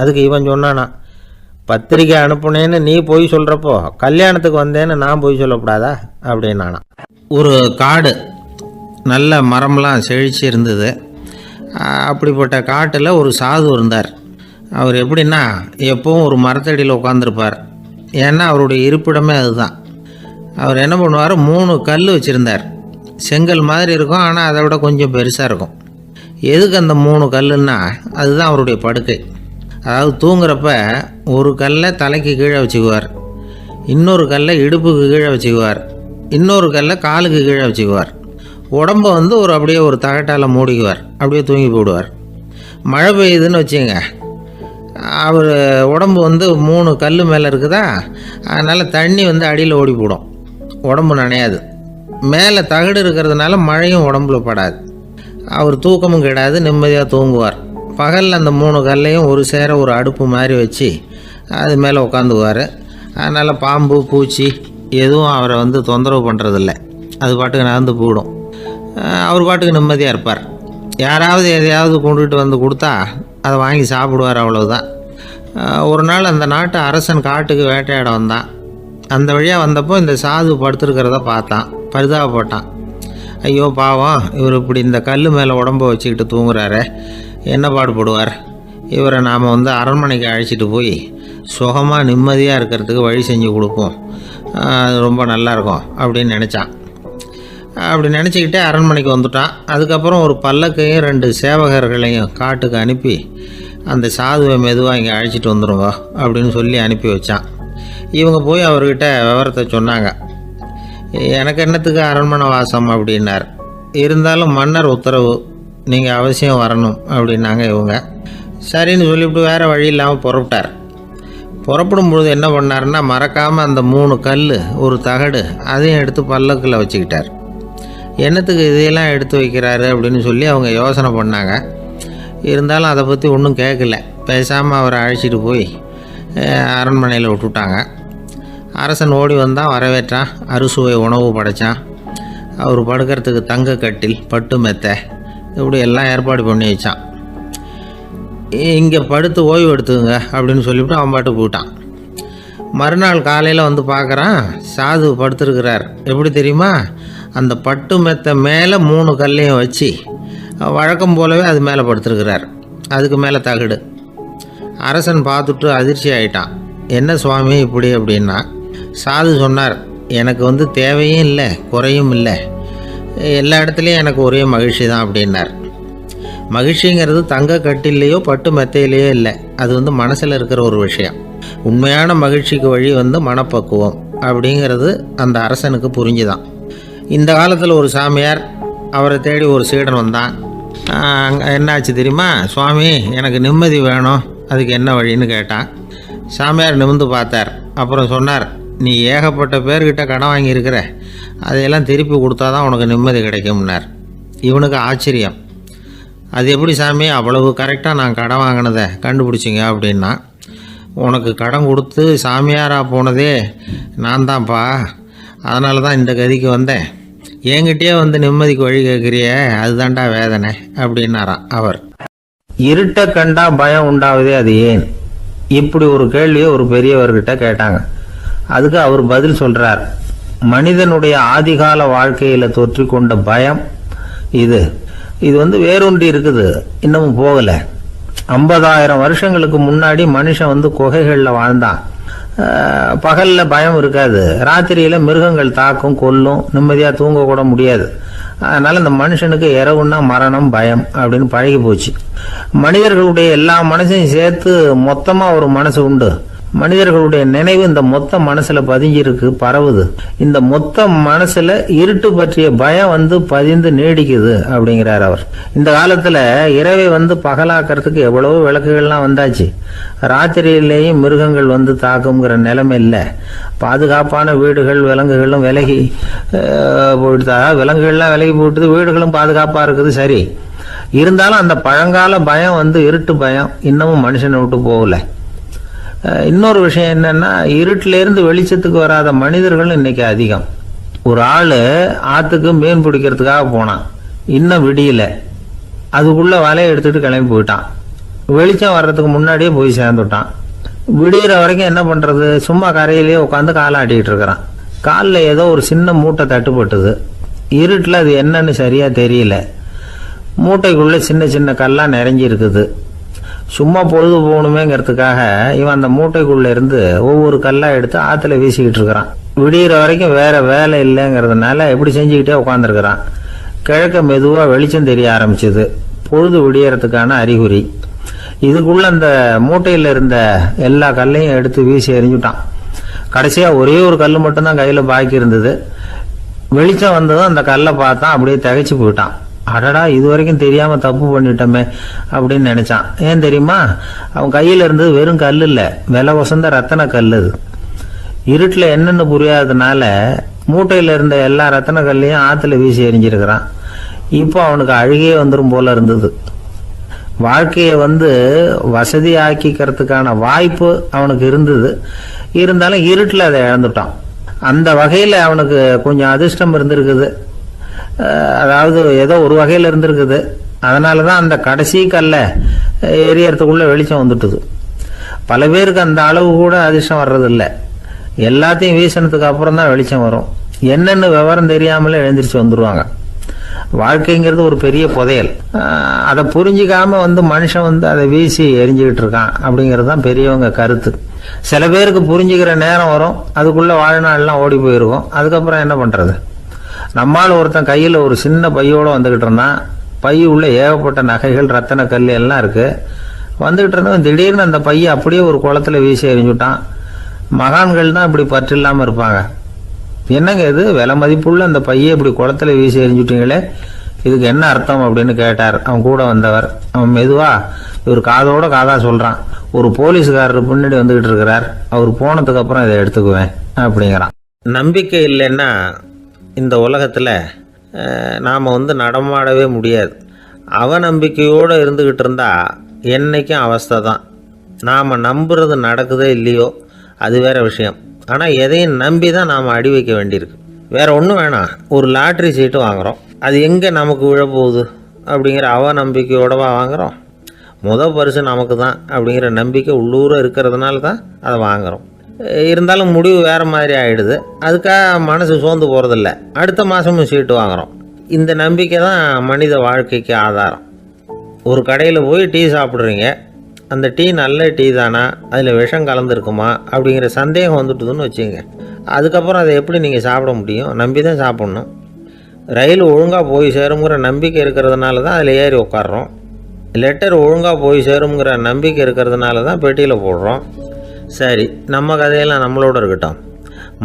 அதுக்கு இவன் சொன்னானா, பத்திரிக்கை அனுப்புனேன்னு நீ போய் சொல்கிறப்போ கல்யாணத்துக்கு வந்தேன்னு நான் போய் சொல்லக்கூடாதா அப்படின்னானா. ஒரு காடு, நல்ல மரம்லாம் செழிச்சு இருந்தது. அப்படிப்பட்ட காட்டில் ஒரு சாது இருந்தார். அவர் எப்படின்னா எப்பவும் ஒரு மரத்தடியில் உட்காந்துருப்பார். ஏன்னா அவருடைய இருப்பிடமே அதுதான். அவர் என்ன பண்ணுவார், 3 கல் வச்சுருந்தார். செங்கல் மாதிரி இருக்கும், ஆனால் அதை விட கொஞ்சம் பெருசாக இருக்கும். எதுக்கு அந்த 3 கல்லுன்னா அதுதான் அவருடைய படுக்கை. அதாவது தூங்குறப்ப ஒரு கல்லை தலைக்கு கீழே வச்சுக்குவார், இன்னொரு கல்லை இடுப்புக்கு கீழே வச்சுக்குவார், இன்னொரு கல்லை காலுக்கு கீழே வச்சுக்குவார். உடம்பை அப்படியே ஒரு தகட்டால் மூடிக்குவார், அப்படியே தூங்கி போடுவார். மழை பெய்யுதுன்னு வச்சுங்க, அவர் உடம்பு 3 கல் மேலே இருக்குதா, அதனால் தண்ணி அடியில் ஓடி போடும், உடம்பு நனையாது. மேலே தகடு இருக்கிறதுனால மழையும் உடம்புல படாது. அவர் தூக்கமும் கிடாது, நிம்மதியாக தூங்குவார். பகலில் அந்த 3 கல்லையும் ஒரு சேர ஒரு அடுப்பு மாதிரி வச்சு அது மேலே உட்காந்துக்குவார். அதனால் பாம்பு பூச்சி எதுவும் அவரை தொந்தரவு பண்ணுறதில்ல, அது பாட்டுக்கு நடந்து போயிடும். அவர் பாட்டுக்கு நிம்மதியாக இருப்பார். யாராவது எதையாவது கொண்டுகிட்டு கொடுத்தா அதை வாங்கி சாப்பிடுவார், அவ்வளவுதான். ஒரு நாள் அந்த நாட்டு அரசன் காட்டுக்கு வேட்டையாட வந்தான். அந்த வழியாக வந்தப்போ இந்த சாது படுத்துருக்கிறத பார்த்தான், பரிதாபப்பட்டான். ஐயோ பாவம், இவர் இப்படி இந்த கல் மேலே உடம்பை வச்சுக்கிட்டு தூங்குறாரு, என்ன பாடுபடுவார். இவரை நாம் அரண்மனைக்கு அழைச்சிட்டு போய் சுகமாக நிம்மதியாக இருக்கிறதுக்கு வழி செஞ்சு கொடுப்போம், அது ரொம்ப நல்லாயிருக்கும் அப்படின்னு நினச்சான். அப்படி நினச்சிக்கிட்டே அரண்மனைக்கு வந்துட்டான். அதுக்கப்புறம் ஒரு பல்லக்கையும் 2 சேவகர்களையும் காட்டுக்கு அனுப்பி அந்த சாதுவை மெதுவாக இங்கே அழைச்சிட்டு வந்துடுங்க அப்படின்னு சொல்லி அனுப்பி வச்சான். இவங்க போய் அவர்கிட்ட விவரத்தை சொன்னாங்க. எனக்கு என்னத்துக்கு அரண்மனை வாசம் அப்படின்னார். இருந்தாலும் மன்னர் உத்தரவு, நீங்கள் அவசியம் வரணும் அப்படின்னாங்க இவங்க. சரின்னு சொல்லிவிட்டு வேறு வழி இல்லாமல் புறப்பட்டார். புறப்படும் பொழுது என்ன பண்ணாருன்னா, மறக்காமல் அந்த 3 கல் ஒரு தகடு அதையும் எடுத்து பல்லக்கில் வச்சுக்கிட்டார். என்னத்துக்கு இதையெல்லாம் எடுத்து வைக்கிறாரு அப்படின்னு சொல்லி அவங்க யோசனை பண்ணாங்க. இருந்தாலும் அதை பற்றி ஒன்றும் கேட்கல. பேசாமல் அவரை அழைச்சிட்டு போய் அரண்மனையில் விட்டுட்டாங்க. அரசன் ஓடி வந்தான், வரவேற்றான், அறுசுவை உணவு படைத்தான். அவர் படுக்கிறதுக்கு தங்க கட்டில், பட்டு மெத்தை, இப்படி எல்லாம் ஏற்பாடு பண்ணி வச்சான். இங்கே படுத்து ஓய்வு எடுத்துங்க அப்படின்னு சொல்லிவிட்டு அவன் பாட்டு போயிட்டான். மறுநாள் காலையில் பார்க்குறான், சாது படுத்துருக்கிறார். எப்படி தெரியுமா, அந்த பட்டு மெத்தை மேலே 3 கல்லையும் வச்சு வழக்கம் போலவே அது மேலே படுத்துருக்கிறார். அதுக்கு மேலே தகடு. அரசன் பார்த்துட்டு அதிர்ச்சி ஆகிட்டான். என்ன சுவாமி இப்படி அப்படின்னா, சாது சொன்னார், எனக்கு தேவையும் இல்லை குறையும் இல்லை, எல்லா இடத்துலையும் எனக்கு ஒரே மகிழ்ச்சி தான் அப்படின்னார். மகிழ்ச்சிங்கிறது தங்க கட்டிலேயோ பட்டு மெத்தையிலேயோ இல்லை, அது மனசில் இருக்கிற ஒரு விஷயம். உண்மையான மகிழ்ச்சிக்கு வழி மனப்பக்குவம் அப்படிங்கிறது அந்த அரசனுக்கு புரிஞ்சுதான். இந்த காலத்தில் ஒரு சாமியார், அவரை தேடி ஒரு சீடன் வந்தான். என்னாச்சு தெரியுமா, சுவாமி எனக்கு நிம்மதி வேணும், அதுக்கு என்ன வழின்னு கேட்டான். சாமியார் நிமிர்ந்து பார்த்தார். அப்புறம் சொன்னார், நீ ஏகப்பட்ட பேர்கிட்ட கடன் வாங்கியிருக்கிற, அதையெல்லாம் திருப்பி கொடுத்தா தான் உனக்கு நிம்மதி கிடைக்கும்னார். இவனுக்கு ஆச்சரியம். அது எப்படி சாமி, அவ்வளவு கரெக்டாக நான் கடன் வாங்கினதை கண்டுபிடிச்சிங்க அப்படின்னா, உனக்கு கடன் கொடுத்து சாமியாராக போனதே நான் தான்ப்பா, அதனால தான் இந்த கதிக்கு வந்தேன். என்கிட்டயே நிம்மதிக்கு வழி கேட்குறியே, அதுதான்டா வேதனை அப்படின்னாராம் அவர். இருட்ட கண்டா பயம் உண்டாவதே அது ஏன், இப்படி ஒரு கேள்வியை ஒரு பெரியவர்கிட்ட கேட்டாங்க. அதுக்கு அவர் பதில் சொல்றார், மனிதனுடைய ஆதிகால வாழ்க்கையில் தொற்றி கொண்ட பயம் இது வேரூன்றி இருக்குது, இன்னமும் போகலை. 50,000 வருஷங்களுக்கு முன்னாடி மனுஷன் குகைகளில் வாழ்ந்தான். பகலில் பயம் இருக்காது, ராத்திரியில் மிருகங்கள் தாக்கும் கொல்லும், நிம்மதியாக தூங்க கூட முடியாது. அதனால் இந்த மனுஷனுக்கு இரவுன்னா மரணம், பயம் அப்படின்னு பழகி போச்சு. மனிதர்களுடைய எல்லா மனசையும் சேர்த்து மொத்தமாக ஒரு மனசு உண்டு. மனிதர்களுடைய நினைவு இந்த மொத்த மனசுல பதிஞ்சிருக்கு, பரவுது. இந்த மொத்த மனசுல இருட்டு பற்றிய பயம் பதிந்து நீடிக்குது அப்படிங்கிறார் அவர். இந்த காலத்துல இரவை பகலாக்கிறதுக்கு எவ்வளவோ விளக்குகள்லாம் வந்தாச்சு. ராத்திரியிலேயும் மிருகங்கள் தாக்குங்கிற நிலைமை இல்லை. பாதுகாப்பான வீடுகள், விலங்குகளும் விலகி போயிட்டு, விலங்குகள்லாம் விலகி போயிட்டு, வீடுகளும் பாதுகாப்பா இருக்குது. சரி, இருந்தாலும் அந்த பழங்கால பயம் இருட்டு பயம் இன்னமும் மனுஷனை விட்டு போகல. இன்னொரு விஷயம் என்னன்னா, இருட்டிலேருந்து வெளிச்சத்துக்கு வராத மனிதர்கள் இன்னைக்கு அதிகம். ஒரு ஆள் ஆற்றுக்கு மீன் பிடிக்கிறதுக்காக போனான், இன்னும் விடியல. அதுக்குள்ள வலையை எடுத்துட்டு கிளம்பி போயிட்டான். வெளிச்சம் வர்றதுக்கு முன்னாடியே போய் சேர்ந்துட்டான். விடிகிற வரைக்கும் என்ன பண்றது, சும்மா கரையிலேயே உட்காந்து காலாட்டிக்கிட்டு இருக்கிறான். காலில் ஏதோ ஒரு சின்ன மூட்டை தட்டுப்பட்டுது. இருட்டில் அது என்னன்னு சரியா தெரியல. மூட்டைக்குள்ள சின்ன சின்ன கல்லாம் நிறைஞ்சி இருக்குது. சும்மா பொழுது போகணுமேங்கிறதுக்காக இவன் அந்த மூட்டைக்குள்ள இருந்து ஒவ்வொரு கல்லா எடுத்து ஆத்துல வீசிக்கிட்டு இருக்கிறான். விடிகிற வரைக்கும் வேற வேலை இல்லைங்கிறதுனால எப்படி செஞ்சுக்கிட்டே உட்காந்துருக்கிறான். கிழக்க மெதுவா வெளிச்சம் தெரிய ஆரம்பிச்சது. பொழுது விடியறதுக்கான அறிகுறி. இதுக்குள்ள அந்த மூட்டையில இருந்த எல்லா கல்லையும் எடுத்து வீசி எறிஞ்சுட்டான். கடைசியா ஒரே ஒரு கல் மட்டும்தான் கையில பாக்கி இருந்தது. வெளிச்சம் வந்ததும் அந்த கல்லை பார்த்தான், அப்படியே திகைச்சு போயிட்டான். அடடா, இது வரைக்கும் தெரியாம தப்பு பண்ணிட்டோமே அப்படின்னு நினைச்சான். ஏன் தெரியுமா, அவன் கையில இருந்தது வெறும் கல் இல்ல, விலை வசந்த ரத்தன கல். அது இருட்டுல என்னன்னு புரியாததுனால மூட்டையில இருந்த எல்லா ரத்தன கல்லையும் ஆத்துல வீசி எறிஞ்சிருக்கிறான். இப்போ அவனுக்கு அழுகையே வந்துடும் போல இருந்தது. வாழ்க்கையை வசதி ஆக்கிக்கிறதுக்கான வாய்ப்பு அவனுக்கு இருந்தது. இருந்தாலும் இருட்டுல அதை இழந்துட்டான். அந்த வகையில அவனுக்கு கொஞ்சம் அதிர்ஷ்டம் இருந்திருக்குது. அதாவது ஏதோ ஒரு வகையில் இருந்திருக்குது. அதனாலதான் அந்த கடைசி கல்ல எரியறதுக்குள்ள வெளிச்சம் வந்துட்டுது. பல பேருக்கு அந்த அளவு கூட அதிர்ஷ்டம் வர்றதில்லை. எல்லாத்தையும் வீசினதுக்கு அப்புறம் தான் வெளிச்சம் வரும். என்னன்னு விவரம் தெரியாமலே எழுந்திரிச்சு வந்துருவாங்க. வாழ்க்கைங்கிறது ஒரு பெரிய புதையல். அதை புரிஞ்சிக்காம மனுஷன் அதை வீசி எரிஞ்சுக்கிட்டு இருக்கான் அப்படிங்கிறது தான் பெரியவங்க கருத்து. சில பேருக்கு புரிஞ்சுக்கிற நேரம் வரும், அதுக்குள்ள வாழ்நாள்லாம் ஓடி போயிருக்கும். அதுக்கப்புறம் என்ன பண்றது? நம்மால் ஒருத்தன் கையில் ஒரு சின்ன பையோட வந்துகிட்டு இருந்தான். பை உள்ள ஏகப்பட்ட நகைகள், ரத்தன கல் எல்லாம் இருக்கு. வந்துகிட்டு இருந்தவன் திடீர்னு அந்த பையை அப்படியே ஒரு குளத்துல வீசி எறிஞ்சுட்டான். மகான்கள் தான் இப்படி பற்று இல்லாம இருப்பாங்க. என்னங்க இது, விலை மதிப்புள்ள அந்த பையை இப்படி குளத்துல வீசி எறிஞ்சுட்டீங்களே, இதுக்கு என்ன அர்த்தம் அப்படின்னு கேட்டார் அவன் கூட வந்தவர். அவன் மெதுவா இவர் காதோட காதா சொல்றான், ஒரு போலீஸ்காரர் பின்னாடி வந்துகிட்டு இருக்கிறார், அவர் போனதுக்கு அப்புறம் இதை எடுத்துக்குவேன் அப்படிங்கிறான். நம்பிக்கை இல்லைன்னா இந்த உலகத்தில் நாம் நடமாடவே முடியாது. அவநம்பிக்கையோடு இருந்துக்கிட்டு இருந்தால் என்றைக்கும் அவஸ்தை தான். நாம் நம்புறது நடக்குதோ இல்லையோ அது வேற விஷயம். ஆனால் எதையும் நம்பி தான் நாம் அடி வைக்க வேண்டியிருக்கு. வேறு ஒன்றும் வேணாம், ஒரு லாட்ரி சீட்டு வாங்குகிறோம், அது எங்கே நமக்கு விழப்போகுது அப்படிங்கிற அவநம்பிக்கையோடவா வாங்குகிறோம். பரிசு நமக்கு தான் அப்படிங்கிற நம்பிக்கை உள்ளூர இருக்கிறதுனால தான் அதை வாங்குகிறோம். இருந்தாலும் முடிவு வேறு மாதிரி ஆகிடுது. அதுக்காக மனசு சோர்ந்து போகிறதில்ல, அடுத்த மாதமும் சீட்டு வாங்குகிறோம். இந்த நம்பிக்கை தான் மனித வாழ்க்கைக்கு ஆதாரம். ஒரு கடையில் போய் டீ சாப்பிட்றீங்க, அந்த டீ நல்ல டீ தானா, அதில் விஷம் கலந்துருக்குமா அப்படிங்கிற சந்தேகம் வந்துட்டுதுன்னு வச்சுங்க. அதுக்கப்புறம் அதை எப்படி நீங்கள் சாப்பிட முடியும்? நம்பி தான் சாப்பிட்ணும். ரயில் ஒழுங்காக போய் சேருங்கிற நம்பிக்கை இருக்கிறதுனால தான் அதில் ஏறி உட்காடுறோம். லெட்டர் ஒழுங்காக போய் சேருங்கிற நம்பிக்கை இருக்கிறதுனால தான் பெட்டியில் போடுறோம். சரி, நம்ம கதையெல்லாம் நம்மளோட இருக்கட்டும்.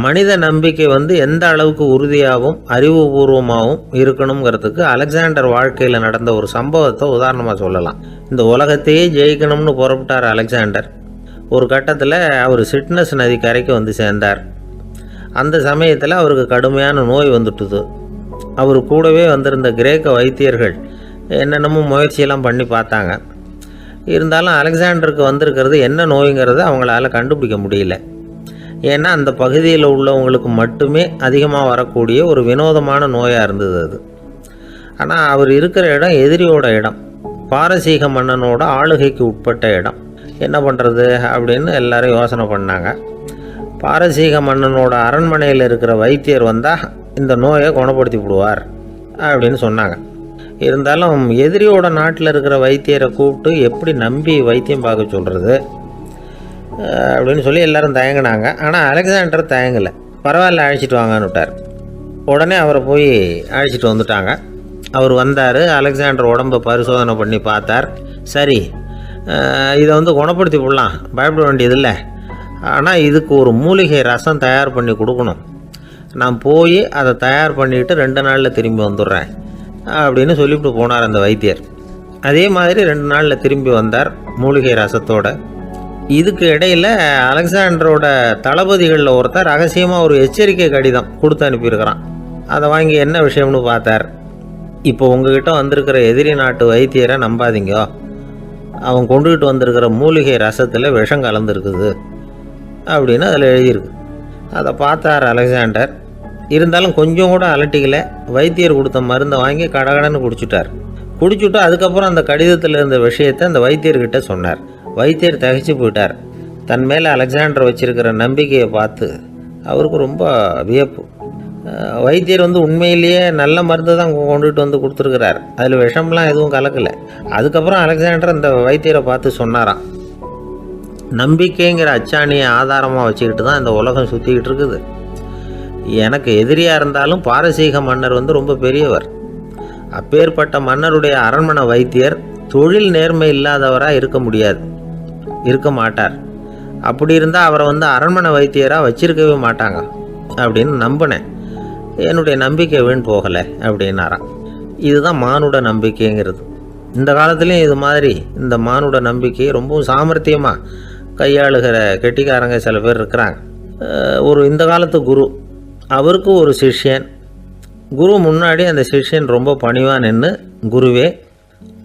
மனித நம்பிக்கை எந்த அளவுக்கு உறுதியாகவும் அறிவுபூர்வமாகவும் இருக்கணுங்கிறதுக்கு அலெக்சாண்டர் வாழ்க்கையில் நடந்த ஒரு சம்பவத்தை உதாரணமாக சொல்லலாம். இந்த உலகத்தையே ஜெயிக்கணும்னு புறப்பட்டார் அலெக்சாண்டர். ஒரு கட்டத்தில் அவர் சிட்னஸ் நதி கரைக்கு சேர்ந்தார். அந்த சமயத்தில் அவருக்கு கடுமையான நோய் வந்துட்டுது. அவர் கூடவே வந்திருந்த கிரேக்க வைத்தியர்கள் என்னென்னமோ முயற்சியெல்லாம் பண்ணி பார்த்தாங்க. இருந்தாலும் அலெக்சாண்டருக்கு வந்திருக்கிறது என்ன நோய்ங்கிறத அவங்களால கண்டுபிடிக்க முடியல. ஏன்னா அந்த பகுதியில் உள்ளவங்களுக்கு மட்டுமே அதிகமாக வரக்கூடிய ஒரு வினோதமான நோயாக இருந்தது அது. ஆனால் அவர் இருக்கிற இடம் எதிரியோட இடம், பாரசீக மன்னனோட ஆளுகைக்கு உட்பட்ட இடம். என்ன பண்ணுறது அப்படின்னு எல்லாரும் யோசனை பண்ணாங்க. பாரசீக மன்னனோட அரண்மனையில் இருக்கிற வைத்தியர் வந்தால் இந்த நோயை குணப்படுத்தி விடுவார் அப்படின்னு சொன்னாங்க. இருந்தாலும் எதிரியோட நாட்டில் இருக்கிற வைத்தியரை கூப்பிட்டு எப்படி நம்பி வைத்தியம் பார்க்க சொல்கிறது அப்படின்னு சொல்லி எல்லாரும் தயங்கினாங்க. ஆனால் அலெக்சாண்டர் தயங்கலை. பரவாயில்ல, அழைச்சிட்டு வாங்கன்னு விட்டார். உடனே அவரை போய் அழைச்சிட்டு வந்துட்டாங்க. அவர் வந்தார். அலெக்சாண்டர் உடம்பை பரிசோதனை பண்ணி பார்த்தார். சரி, இதை குணப்படுத்தி விடலாம், பயப்பட வேண்டியதில்லை. ஆனால் இதுக்கு ஒரு மூலிகை ரசம் தயார் பண்ணி கொடுக்கணும். நான் போய் அதை தயார் பண்ணிவிட்டு 2 நாளில் திரும்பி வந்துடுறேன் அப்படின்னு சொல்லிவிட்டு போனார் அந்த வைத்தியர். அதே மாதிரி 2 நாளில் திரும்பி வந்தார் மூலிகை ரசத்தோடு. இதுக்கு இடையில் அலெக்சாண்டரோட தளபதிகளில் ஒருத்தர் ரகசியமாக ஒரு எச்சரிக்கை கடிதம் கொடுத்து அனுப்பியிருக்கிறான். அதை வாங்கி என்ன விஷயம்னு பார்த்தார். இப்போ உங்ககிட்ட வந்திருக்கிற எதிரி நாட்டு வைத்தியரை நம்பாதீங்க, அவன் கொண்டுகிட்டு வந்திருக்கிற மூலிகை ரசத்தில் விஷம் கலந்துருக்குது அப்படின்னு அதில் எழுதியிருக்கு. அதை பார்த்தார் அலெக்சாண்டர். இருந்தாலும் கொஞ்சம் கூட அலட்டிக்கல. வைத்தியர் கொடுத்த மருந்தை வாங்கி கடகடன்னு குடிச்சுட்டு அதுக்கப்புறம் அந்த கடிதத்தில் இருந்த விஷயத்தை அந்த வைத்தியர்கிட்ட சொன்னார். வைத்தியர் தகைச்சு போயிட்டார். தன் மேலே அலெக்சாண்டர் வச்சிருக்கிற நம்பிக்கையை பார்த்து அவருக்கு ரொம்ப வியப்பு. வைத்தியர் உண்மையிலேயே நல்ல மருந்து தான் கொண்டுகிட்டு கொடுத்துருக்கிறார், அதில் விஷம்லாம் எதுவும் கலக்கலை. அதுக்கப்புறம் அலெக்சாண்டர் அந்த வைத்தியரை பார்த்து சொன்னாராம், நம்பிக்கைங்கிற அச்சாணியை ஆதாரமாக வச்சுக்கிட்டு தான் இந்த உலகம் சுற்றிக்கிட்டு இருக்குது. எனக்கு எதிரியாக இருந்தாலும் பாரசீக மன்னர் ரொம்ப பெரியவர். அப்பேற்பட்ட மன்னருடைய அரண்மனை வைத்தியர் தொழில் நேர்மை இல்லாதவராக இருக்க மாட்டார். அப்படி இருந்தால் அவரை அரண்மனை வைத்தியராக வச்சிருக்கவே மாட்டாங்க அப்படின்னு நம்பினேன். என்னுடைய நம்பிக்கை வீண் போகலை அப்படின்னாராம். இதுதான் மானுட நம்பிக்கைங்கிறது. இந்த காலத்துலேயும் இது மாதிரி இந்த மானுட நம்பிக்கையை ரொம்பவும் சாமர்த்தியமாக கையாளுகிற கெட்டிக்காரங்க சில பேர் இருக்கிறாங்க. இந்த காலத்து குரு, அவருக்கு ஒரு சிஷ்யன். குரு முன்னாடி அந்த சிஷ்யன் ரொம்ப பணிவாக நின்று, குருவே,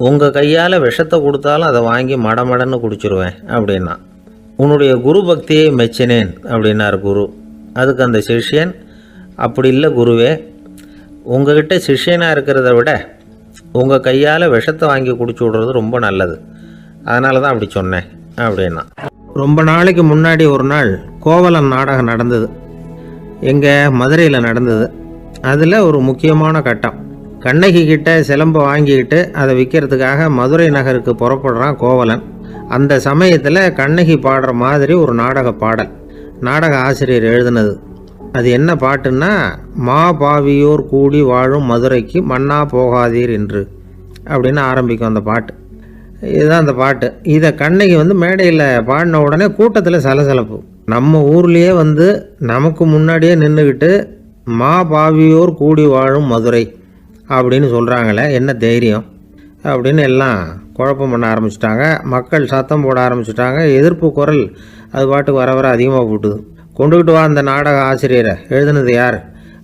உங்கள் கையால் விஷத்தை கொடுத்தாலும் அதை வாங்கி மடமடன்னு குடிச்சிருவேன் அப்படின்னா. உன்னுடைய குரு பக்தியை மெச்சினேன் அப்படின்னார் குரு. அதுக்கு அந்த சிஷ்யன், அப்படி இல்லை குருவே, உங்ககிட்ட சிஷ்யனாக இருக்கிறத விட உங்கள் கையால் விஷத்தை வாங்கி குடிச்சு விடுறது ரொம்ப நல்லது, அதனால தான் அப்படி சொன்னேன் அப்படின்னா. ரொம்ப நாளைக்கு முன்னாடி ஒரு நாள் கோவலன் நாடகம் நடந்தது. எங்கள் மதுரையில் நடந்தது. அதில் ஒரு முக்கியமான கட்டம். கண்ணகி கிட்ட சிலம்பை வாங்கிக்கிட்டு அதை விற்கிறதுக்காக மதுரை நகருக்கு புறப்படுறான் கோவலன். அந்த சமயத்தில் கண்ணகி பாடுற மாதிரி ஒரு நாடக பாடல் நாடக ஆசிரியர் எழுதினது. அது என்ன பாட்டுன்னா, மா பாவியோர் கூடி வாழும் மதுரைக்கு மன்னா போகாதீர் என்று அப்படின்னு ஆரம்பிக்கும் அந்த பாட்டு. இதுதான் அந்த பாட்டு. இதை கண்ணகி மேடையில் பாடின உடனே கூட்டத்தில் சலசலப்பு. நம்ம ஊர்லேயே நமக்கு முன்னாடியே நின்றுக்கிட்டு மா பாவியோர் கூடி வாழும் மதுரை அப்படின்னு சொல்கிறாங்களே, என்ன தைரியம் அப்படின்னு எல்லாம் குழப்பம் பண்ண ஆரம்பிச்சிட்டாங்க. மக்கள் சத்தம் போட ஆரம்பிச்சிட்டாங்க. எதிர்ப்பு குரல் அது பாட்டுக்கு வர அதிகமாக போட்டுது. கொண்டுக்கிட்டு வா அந்த நாடக ஆசிரியரை, எழுதுனது யார்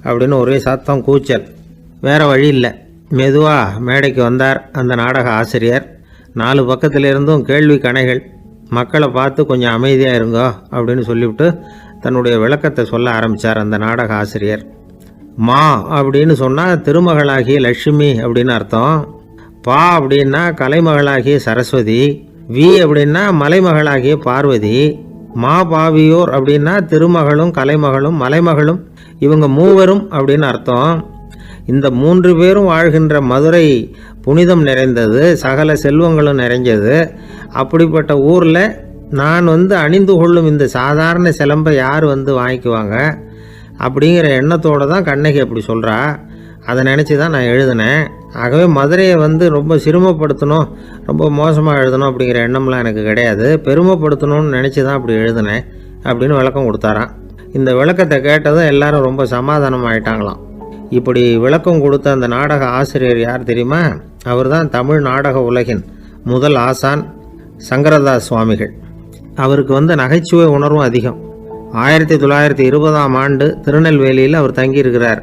அப்படின்னு ஒரே சத்தம், கூச்சல். வேறு வழி இல்லை. மெதுவாக மேடைக்கு வந்தார் அந்த நாடக ஆசிரியர். 4 பக்கத்திலிருந்தும் கேள்வி கணைகள். மக்களை பார்த்து கொஞ்சம் அமைதியாக இருங்கோ அப்படின்னு சொல்லிவிட்டு தன்னுடைய விளக்கத்தை சொல்ல ஆரம்பித்தார் அந்த நாடக ஆசிரியர். மா அப்படின்னு சொன்னால் திருமகளாகிய லட்சுமி அப்படின்னு அர்த்தம். பா அப்படின்னா கலைமகளாகிய சரஸ்வதி. வி அப்படின்னா மலைமகளாகிய பார்வதி. மா பாவியோர் அப்படின்னா திருமகளும் கலைமகளும் மலைமகளும், இவங்க மூவரும் அப்படின்னு அர்த்தம். இந்த 3 பேரும் வாழ்கின்ற மதுரை புனிதம் நிறைந்தது, சகல செல்வங்களும் நிறைஞ்சது. அப்படிப்பட்ட ஊரில் நான் அணிந்து கொள்ளும் இந்த சாதாரண சிலம்பை யார் வாங்கிக்குவாங்க அப்படிங்கிற எண்ணத்தோடு தான் கண்ணகி அப்படி சொல்கிறா. அதை நினச்சி தான் நான் எழுதினேன். ஆகவே மதுரையை ரொம்ப சிரமப்படுத்தணும், ரொம்ப மோசமாக எழுதணும் அப்படிங்கிற எண்ணம்லாம் எனக்கு கிடையாது. பெருமைப்படுத்தணும்னு நினச்சி தான் அப்படி எழுதினேன் அப்படின்னு விளக்கம் கொடுத்தாராம். இந்த விளக்கத்தை கேட்டதும் எல்லாரும் ரொம்ப சமாதானம் ஆகிட்டாங்களாம். இப்படி விளக்கம் கொடுத்த அந்த நாடக ஆசிரியர் யார் தெரியுமா? அவர் தான் தமிழ் நாடக உலகின் முதல் ஆசான் சங்கரதாஸ் சுவாமிகள். அவருக்கு நகைச்சுவை உணர்வும் அதிகம். 1920ஆம் ஆண்டு திருநெல்வேலியில் அவர் தங்கியிருக்கிறார்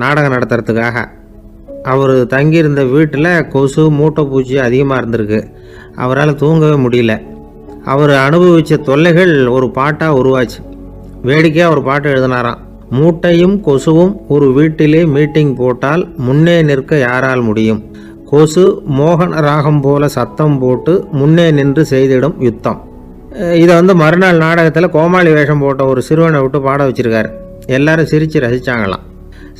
நாடகம் நடத்துறதுக்காக. அவர் தங்கியிருந்த வீட்டில் கொசு மூட்டைப்பூச்சி அதிகமாக இருந்திருக்கு. அவரால் தூங்கவே முடியல. அவர் அனுபவித்த தொல்லைகள் ஒரு பாட்டாக உருவாச்சு. வேடிக்கையாக ஒரு பாட்டு எழுதினாராம். மூட்டையும் கொசுவும் ஒரு வீட்டிலே மீட்டிங் போட்டால் முன்னே நிற்க யாரால் முடியும்? கொசு மோகன ராகம் போல சத்தம் போட்டு முன்னே நின்று செய்திடும் யுத்தம். இதை மறுநாள் நாடகத்தில் கோமாளி வேஷம் போட்ட ஒரு சிறுவனை விட்டு பாட வச்சிருக்காரு. எல்லாரும் சிரித்து ரசித்தாங்களாம்.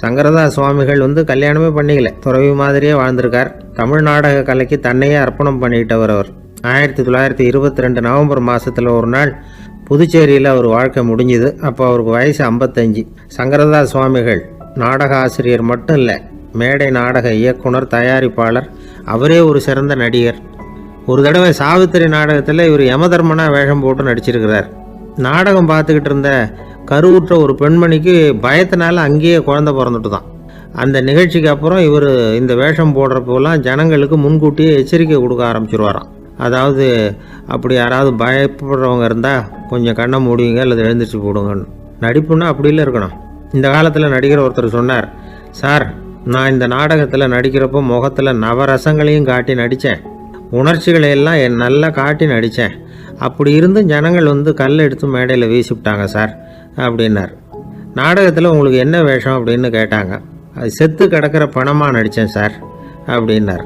சங்கரதாஸ் சுவாமிகள் கல்யாணமே பண்ணிக்கல, துறவி மாதிரியே வாழ்ந்திருக்கார். தமிழ் நாடக கலைக்கு தன்னையே அர்ப்பணம் பண்ணிக்கிட்டவர் அவர். 1922 நவம்பர் மாதத்தில் ஒரு நாள் புதுச்சேரியில் அவர் வாழ்க்கை முடிஞ்சுது. அப்போ அவருக்கு வயசு 55. சங்கரதாஸ் சுவாமிகள் நாடக ஆசிரியர் மட்டும் இல்லை, மேடை நாடக இயக்குனர், தயாரிப்பாளர், அவரே ஒரு சிறந்த நடிகர். ஒரு தடவை சாவித்திரி நாடகத்தில் இவர் யமதர்மனாக வேஷம் போட்டு நடிச்சிருக்கிறார். நாடகம் பார்த்துக்கிட்டு இருந்த கருவுற்ற ஒரு பெண்மணிக்கு பயத்தினால அங்கேயே குழந்தை பிறந்துட்டு தான். அந்த நிகழ்ச்சிக்கு அப்புறம் இவர் இந்த வேஷம் போடுறப்போலாம் ஜனங்களுக்கு முன்கூட்டியே எச்சரிக்கை கொடுக்க ஆரம்பிச்சிருவாராம். அதாவது அப்படி யாராவது பயப்படுறவங்க இருந்தால் கொஞ்சம் கண்ணை மூடிங்க அல்லது எழுந்திரிச்சு போடுங்கன்னு. நடிப்புன்னா அப்படிலாம் இருக்கணும். இந்த காலத்தில் நடிகர் ஒருத்தர் சொன்னார், சார், நான் இந்த நாடகத்தில் நடிக்கிறப்போ முகத்தில் நவரசங்களையும் காட்டி நடித்தேன், உணர்ச்சிகளை எல்லாம் நல்லா காட்டி நடித்தேன். அப்படி இருந்து ஜனங்கள் கல்லை எடுத்து மேடையில் வீசிவிட்டாங்க சார் அப்படின்னார். நாடகத்தில் உங்களுக்கு என்ன வேஷம் அப்படின்னு கேட்டாங்க. அது செத்து கிடக்கிற பணமாக நடித்தேன் சார் அப்படின்னார்.